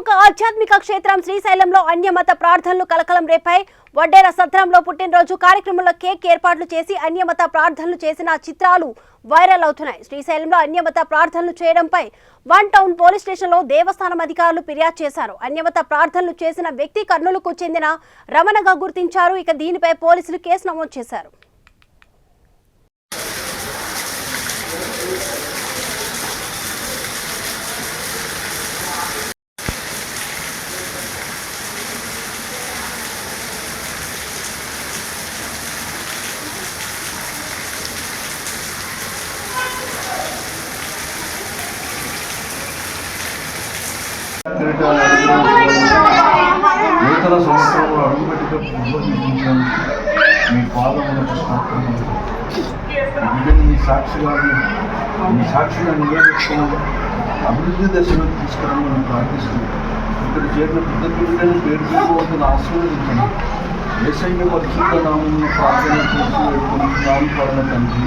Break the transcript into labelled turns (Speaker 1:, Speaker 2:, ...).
Speaker 1: ప్రముఖ ఆధ్యాత్మిక క్షేత్రం శ్రీశైలంలో అన్యమత ప్రార్థనలు కలకలం రేపాయి. వడ్డేర సత్రంలో పుట్టినరోజు కార్యక్రమంలో కేక్ ఏర్పాట్లు చేసి అన్యమత ప్రార్థనలు చేసిన చిత్రాలు వైరల్ అవుతున్నాయి. శ్రీశైలంలో అన్యమత ప్రార్థనలు చేయడంపై వన్ టౌన్ పోలీస్ స్టేషన్లో దేవస్థానం అధికారులు ఫిర్యాదు చేశారు. అన్యమత ప్రార్థనలు చేసిన వ్యక్తి కర్నూలుకు చెందిన రమణగా గుర్తించారు. ఇక దీనిపై పోలీసులు కేసు నమోదు చేశారు.
Speaker 2: నూతన సంవత్సరంలో అడుగుపెట్టేటప్పుడు మీ పాదములకు స్తోత్రములు. మీ సాక్షిగా నిలబెట్టుకుని అభివృద్ధి దశలో తీసుకురామని ప్రార్థిస్తున్నాం. ఇక్కడ చేరిన పెద్ద పిల్లలను పేరు పేరువంతును ఆశీర్వదించండి. యేసయ్య పరిశుద్ధ నామమును ప్రార్థన చేసి వేడుకుంటున్నాము పరమ తండ్రి.